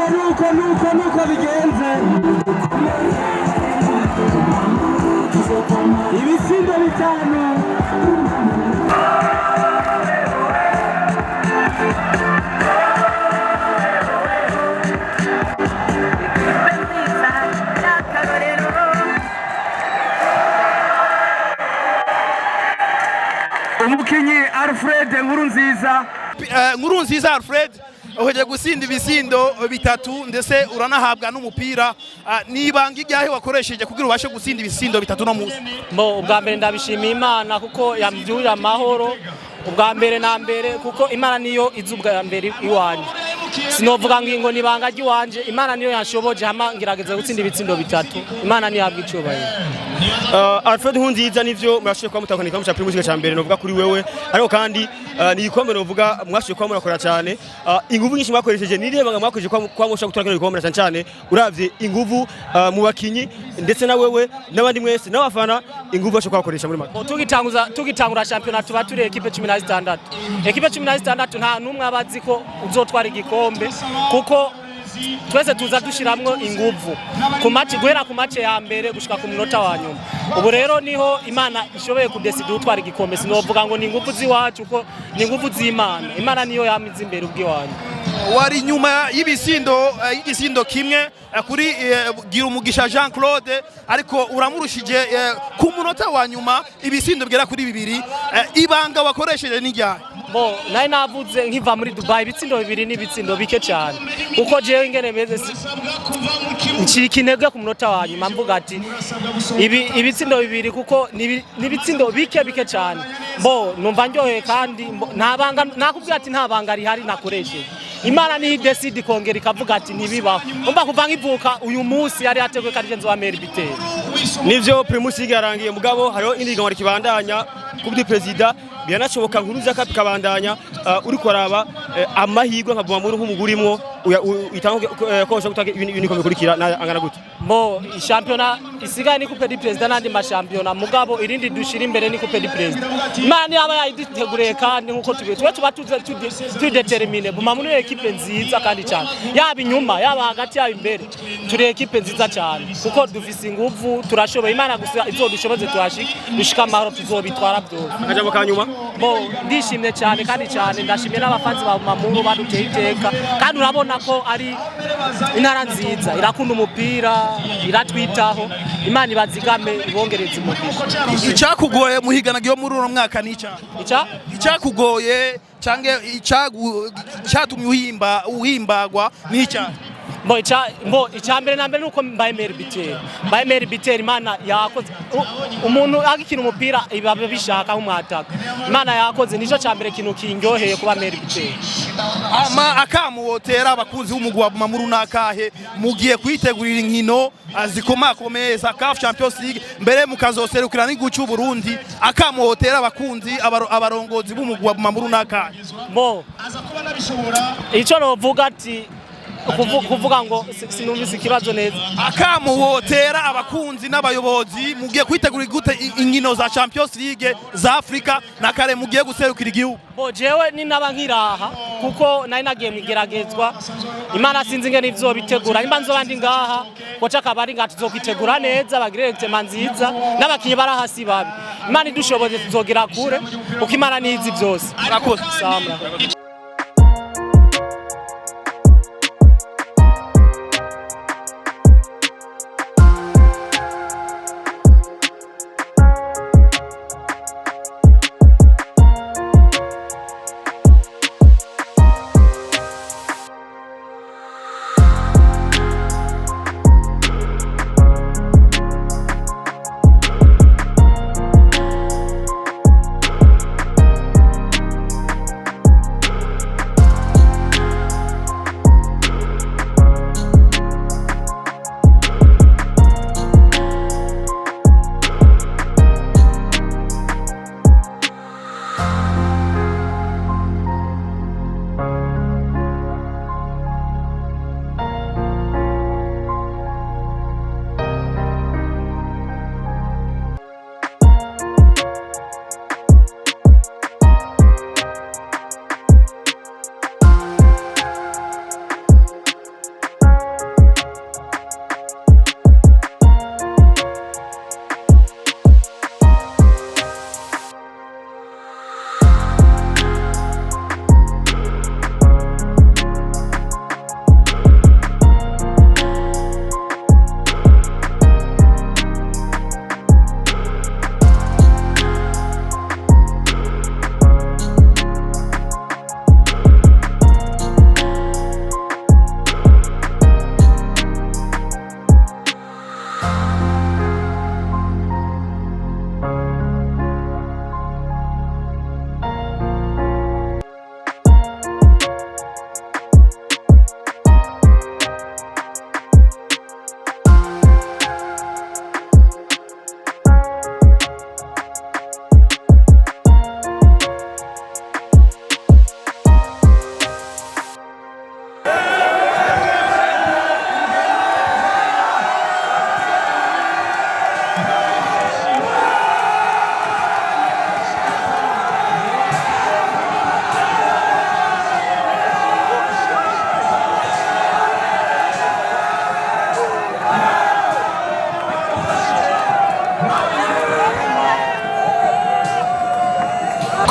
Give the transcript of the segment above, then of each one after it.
nuko bigenze ibisindo bitanu umukinyi Alfred nkuru nziza Alfred uheje gusinda ibisindo bitatu ndetse uranahabwa n'umupira nibanga ijyahe wakoresheje kugira ubashe gusinda ibisindo bitatu no munsi. Ubwa mbere ndabishimiye Imana kuko yambyuye amahoro ubwa mbere na mbere kuko Imana niyo izubwa mbere iwanje sinovuga ngo nibanga ry'iwanje Imana niyo yashoboje hama ngirageze gutsinda ibitsindo bitatu Imana niyo yabwicubaye. Alfred Hunziza nivyo mwashiye kwa mutakana igikombe cha Primus League ca mbere novuga kuri wewe ariko kandi ni igikombe novuga mwashiye kwa murakora cyane inguvu nyinshi mwakoresheje nirihe banga mwakoresheje kwa musha gutwara igikombe cyane uravye inguvu mu bakinyi ndetse na wewe n'abandi mwese n'abafana inguvu basho kwakoresha muri make. Tugitangura championnat tuba turi equipe 16 equipe 16 nta numwe abazi ko uzotwara igikombe kuko twese tuza dushiramwo inguvu guhera ku match ya mbere gushika ku minota wa nyuma. Ubu rero niho Imana ishoboye kudesida utwara igikombe sinovuga ngo ni inguvu ziwacu uko ni inguvu z'Imana. Imana niyo yamize imbere ubwiwanje. Wari nyuma y'ibisindo kimwe kuri gira umugisha Jean Claude ariko uramurushije ku munota wa nyuma ibisindo bigera kuri bibiri ibanga wakoresheje n'ijya. Nari navuze nkiva muri Dubai ibitsindo bibiri n'ibitsindo bike cyane kuko jewe ingene meze nshirikinege ku munota wa nyuma mvuga ati ibitsindo bibiri kuko nibitsindo bike cyane numva ndyohe kandi ntabanga nakubwira ati ntabanga rihari nakoresheje. Imana ni decide kongera ikavuga ati ntibibaho umva kuva nkivuka uyu munsi yari yategwe kandi nzo wa Merbite nivyo Primus League yarangiye mugabo hariho indiganwa rikibandanya kubdi president biranashoboka nkuruza kabandanya uri koraba amahirwe nka Bumamuru nk'umugurimwo itango kosha gutaka ibintu bikurikira angana gute. Championnat isigaye ni coupe du president nandi ma championnat mugabo irindi dushira imbere ni coupe du president. Imana yaba yayiteguriye kandi nkuko tuba tudetermine Bumamuru equipe nziza kandi cyane yaba inyuma yaba hagati yaba imbere turi equipe nziza cyane kuko dufise inguvu turashoboye Imana gusa izodushoboze dushika amahoro tuzobitwara byose. Akajambo kanyuma ndishimye cyane kandi cyane ndashimye n'abafanzi ba Bumamuru baduteye iteka kandi urabona ko ari intara nziza irakunda umupira iratwitaho Imana ibazigame ibongereze umugisha. Icyakugoye muhigana giyo muri uno mwaka nica icyakugoye cange cyatumye uhimbagwa nica icyambere na mbere nuko mbaye Merbite Imana yakoze umuntu agikina umupira ibabe bishaka nk'umwataka Imana yakoze nico cyambere kintu kingoheye kuba Merbite. Akamuwotera abakunzi b'umugwi wa Bumamuru nakahe mugiye kwitegurira inkino zikomakomeye za CAF Champions League mbere mukazoserukira n'igihugu cy'u Burundi akamuwotera abakunzi abarongozi b'umugwi wa Bumamuru nakahe ico novuga ati kuvuga ngo sinumvise ikibazo neza. Akamuwotera abakunzi n'abayobozi mugiye kwitegurira gute inkino za Champions League za Afrika na kare mugiye guserukira igihugu. Jewe ni naba nkiraha kuko nari nagiye migeragezwa Imana sinzi ngene ivyo bitegura imba nzobandi ngaha koca kabari ngatuzokwitegura neza bagire tema nziza n'abakinyi barahasi babi Imana idushoboze tuzogira kure uko Imana nizi byose. Murakoze. Samra.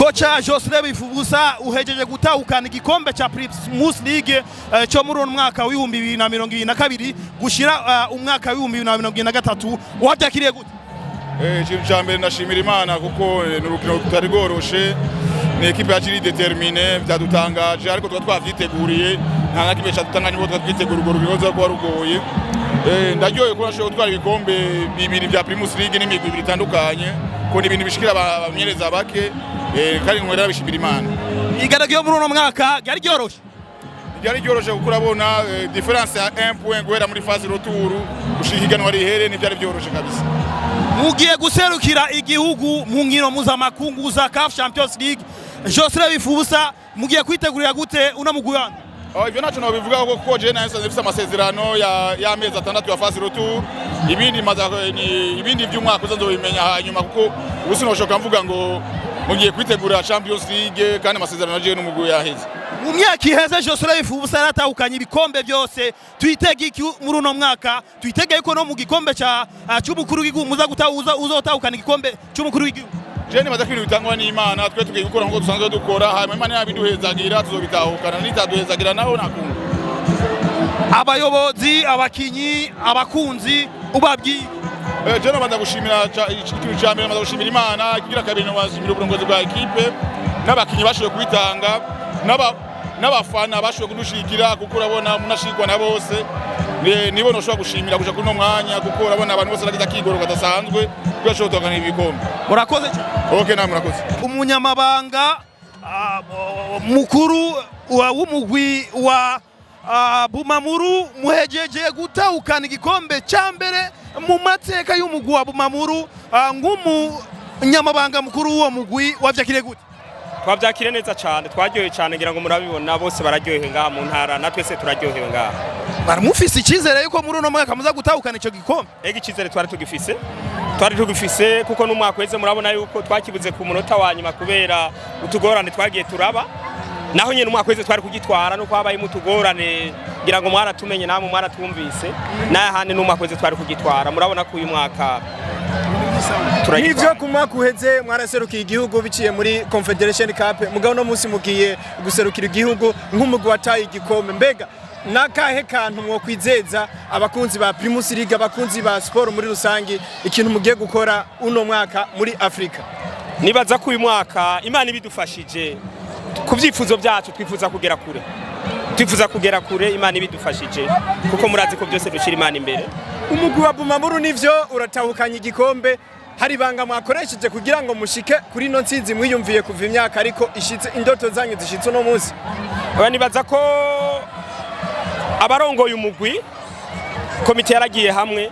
Kocha Joseph Bifubusa uhejeje gutahukana igikombe cha Primus League cyo muri mwaka w'ibihumbi 2022 gushira umwaka w'ibihumbi 2023 wabyakiriye gute? Ikintu cya mbere ndashimira Imana kuko ni urukino rutari rworoshe, ni ekipe yakiri determine, byadutangaje ariko twavyiteguriye, nta na kimwe cyadutanganye ngo twitegura urwo rubihoza ko rugoye. Ndaryoye ko nashoboye gutwara ibikombe bibiri bya Primus League n'imigwi ibiri itandukanye, ko ni ibintu bishikira abamenyereza bake, kandi ngwera bishimira Imana. Igaragiye muri uno mwaka yari ryoroshe. Yari ryoroshe kuko urabona difference ya 1 point guhera muri phase retour gushika iganwa rihere ni byari byoroshe kabisa. Mugiye guserukira igihugu mu nkino mpuzamakungu za CAF Champions League, Joseph Bifubusa mugiye kwitegurira gute unamuguyana? Ivyo naco no bivuga ko je na nsanze bifite amasezerano ya mezi 6 ya phase retour, ibindi by'umwaka uzazobimenya hanyuma kuko ubusinoshoka mvuga ngo mugiye kwitegura Champions League kandi amasezerano je n'umuguye yaheze. Mu myaka iheze Joseph Bifubusa yaratahukanye ibikombe byose, twitege iki muri uno mwaka? Twitege ko no mu gikombe cy'umukuru w'igihugu muza uzotahukana igikombe cy'umukuru w'igihugu? Je nibaza kwintu bitangwa n'Imana, twe tugiye gukora ngo dusanzwe dukora, hanyuma Imana yabiduhezagira tuzobitahukana, nitaduhezagira naho nakunga. Abayobozi, abakinyi, abakunzi ubabwiye je nabanza gushimira ikintu cya mbere, nabanza gushimira Imana, kigira kabiri n'abashimira uburongozi bwa equipe n'abakinyi bashoboye kubitanga, n'abafana bashoboye kudushikira kuko urabona munashikwa na bose, nibo noshobora gushimira kuja kuri no mwanya kuko urabona abantu bose bagize akigoro kadasanzwe byashoboye gutangana ibikombe. Murakoze cyane. Okay, namwe murakoze. Umunyamabanga mukuru w'umugwi wa Bumamuru muhejeje gutahukana igikombe cya mbere mu mateka y'umugwi wa Bumamuru, nk'umunyamabanga mukuru w'uwo mugwi wavyakire gute? Twabyakire neza cyane, twaryohewe cyane, ngira ngo murabibona bose bararyohewe ngaha mu ntara, natwe se turaryohewe ngaha. Baramufise icyizere yuko muri uno mwaka muza gutahukana icyo gikombe? Ega icyizere twari tugifise kuko n'umwaka weze murabona yuko twakibuze ku munota wa nyuma kubera utugorane twagiye turaba, naho nyene umwaka weze twari kugitwara nuko habaye mutugorane, ngira ngo mwaratumenye namwe mwaratumvise, naye hane n'umwaka weze twari kugitwara. Murabona ko uyu mwaka nivyo ku mwaka uheze mwaraserukiye igihugu biciye muri Confederation Cup, mugabo no munsi mugiye guserukira igihugu nk'umugwi wataye igikombe. Mbega nakahe kantu mwokwizeza abakunzi ba Primus League, abakunzi ba sport muri rusangi, ikintu mugiye gukora uno mwaka muri Afrika? Nibaza ko uyu mwaka Imana ibidufashije ku byifuzo byacu, twifuza kugera kure, Imana ibidufashije kuko murazi ko byose dushira Imana imbere. Umugwi wa Bumamuru nivyo uratahukanye igikombe, hari banga mwakoresheje kugira ngo mushike kuri no nsinzi mwiyumviye kuva imyaka ariko ishitse indoto zanyu zishitse no munsi? Nibaza ko abarongoye umugwi, komite yaragiye hamwe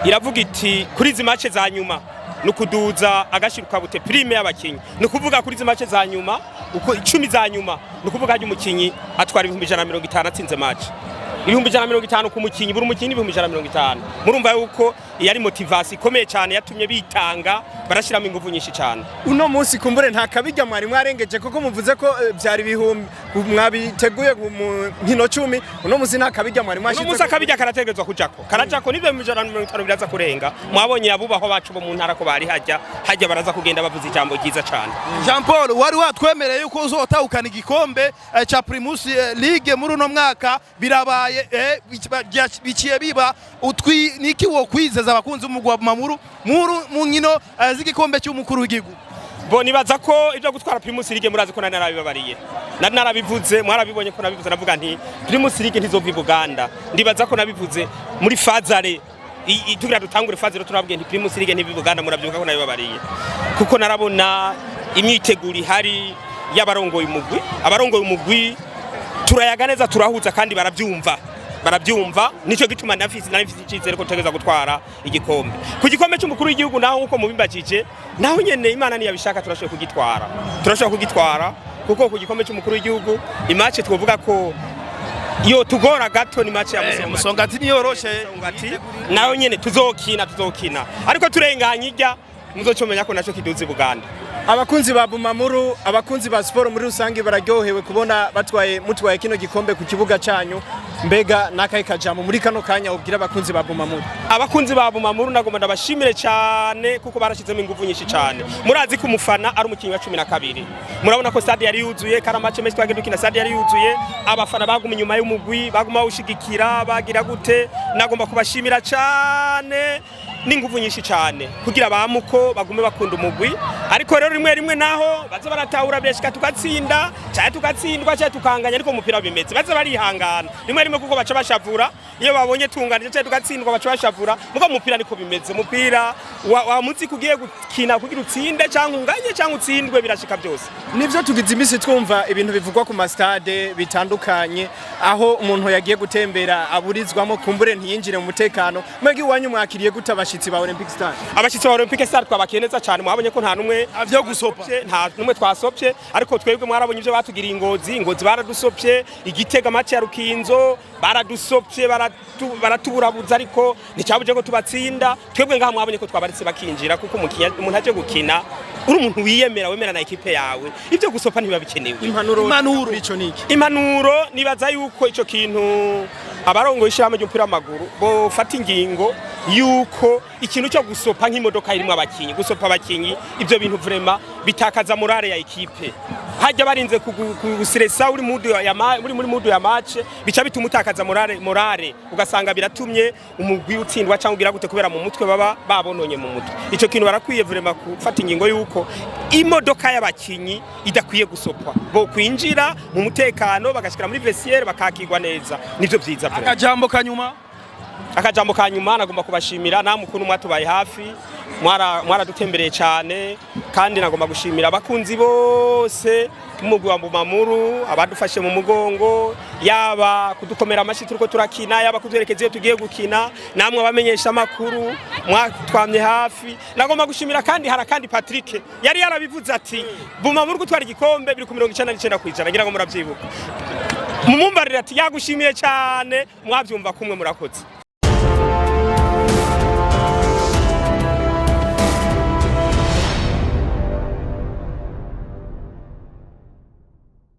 iravuga iti kuri izi match za nyuma nukuduza agashiruka bute prime y'abakinyi, nukuvuga kuri izi match za nyuma uko 10 za nyuma nukuvuga ajya umukinyi atwara 150 atsinze match 150 ku mukinyi, buri mukinyi 150. Murumva yuko yari motivation ikomeye cyane yatumye bitanga barashiramo ingufu nyinshi cyane. Uno munsi kumbure nta kabijya mwari mwarengeje kuko muvuze ko byari bihumbi mwabiteguye mu nkino 10, uno munsi nta kabijya mwari mwashize. Uno munsi akabijya karategezwa karajako nibyo 150 biraza kurenga. Mwabonye abubaho bacu bo mu ntara ko bari hajya baraza kugenda bavuza ijambo ryiza cyane. Jean Paul, wari watwemereye yuko uzotahukana igikombe cha Primus League muri uno mwaka, birabaye biciye biba utwi niki wo kwizeza abakunzi b'umugwi wa Bumamuru mu nkino z'igikombe cy'umukuru w'igihugu? Bo nibaza ko ibyo gutwara Primus League murazi ko narabibabariye, narabivuze, mwarabibonye ko nabivuze, navuga nti Primus League ntizova i Buganda. Ndibaza ko nabivuze muri fazare tugira dutangure fazare, turabwiye nti Primus League ntivi Buganda, murabyuka ko nabibabariye kuko narabona imyiteguro hari y'abarongoye umugwi. Abarongoye umugwi turayaga neza, turahuza kandi barabyumva, nico gituma nafise icyizere ko tegeza gutwara igikombe. Ku gikombe cy'umukuru w'igihugu naho uko mubimbakije, naho nyene Imana niyabishaka turashoboye kugitwara kuko ku gikombe cy'umukuru w'igihugu imatch twovuga ko yo tugora gato ni match ya Musongati niyoroshe, naho nyene tuzokina ariko turenganya ijya muzocomenya ko naco kiduzi Buganda. Abakunzi ba Bumamuru, abakunzi ba sport muri rusange bararyohewe kubona mutwaye kino gikombe ku kibuga cyanyu. Mbega nakaye kajambo muri kano kanya ubwira abakunzi ba Bumamuru. Abakunzi ba Bumamuru nagomba ndabashimire cyane kuko barashizemo ingufu nyinshi cyane. Murazi ko umufana ari umukinyi wa 12. Murabona ko stade yari yuzuye, karamace mesi twagenda dukina stade yari yuzuye, abafana baguma inyuma y'umugwi, baguma ushigikira, bagira gute, nagomba kubashimira cyane. Ninguvu nyinshi cyane kugira bamuko bagume bakunda umugwi, ariko rero rimwe naho baza baratahura beshika tugatsinda cyane tugatsindwa cyane tukanganya, ariko umupira bimeze baza barihangana rimwe kuko baca bashafura iyo babonye tunganije cyane tugatsindwa baca bashafura, muko umupira niko bimeze. Umupira wa mutsi kugiye gukina kugira utsinde cyangwa unganye cyangwa utsindwe birashika byose. Nivyo tugize imisi twumva ibintu bivugwa ku stade bitandukanye, aho umuntu yagiye gutembera aburizwamo kumbure ntiyinjire mu mutekano. Mwegi wanyu mwakiriye gute abashitsi ba Olympic Star? Abashitsi ba Olympic Star twabakiye neza cyane, mwabonye ko nta numwe avyo gusopa, nta numwe twasopye, ariko twebwe mwarabonye ivyo batugiriye ingozi baradusopye, igitega match ya Rukinzo baradusopye, baratuburabuza, ariko nticabuje ko tubatsinda. Twebwe ngaha mwabonye ko twabaritse bakinjira, kuko umuntu aje gukina uri umuntu wemera na ekipe yawe, ivyo gusopa ntibabikenewe. Impanuro ico niki? Impanuro nibaza yuko ico kintu abarongo ishama ry'umupira w'amaguru bo fata ingingo yuko ikintu cyo gusopa nk'imodoka irimo abakinyi, gusopa abakinyi ivyo bintu vraiment bitakaza morale ya ekipe. Hajya barinze kugusiresa uri muri mudu ya match, bica bituma utakaza morale ugasanga biratumye umugwi utsindwa cyangwa ugira gute kubera mu mutwe baba babononye mu mutwe. Ico kintu barakwiye vraiment gufata ingingo yuko imodoka y'abakinyi idakwiye gusopwa, bo kwinjira mu mutekano bagashikira muri vestiaire bakakigwa neza, nivyo byiza. Akajambo kanyuma nagomba kubashimira namwe ukuntu mwatubaye hafi, mwaradutembereye cyane, kandi nagomba gushimira abakunzi bose umugwi wa Bumamuru, abadufashe mu mugongo, yaba kudukomera amashi turiko turakina, yaba kuduherekeza iyo tugiye gukina, namwe abamenyesha amakuru mwatwamye hafi. Nagomba gushimira kandi harakandi Patrick yari yarabivuze ati Bumamuru gutwara igikombe biri ku 99%, ngira ngo muravyibuka. Mumumbarira ati yagushimiye cyane, mwavyumva kumwe murakoze.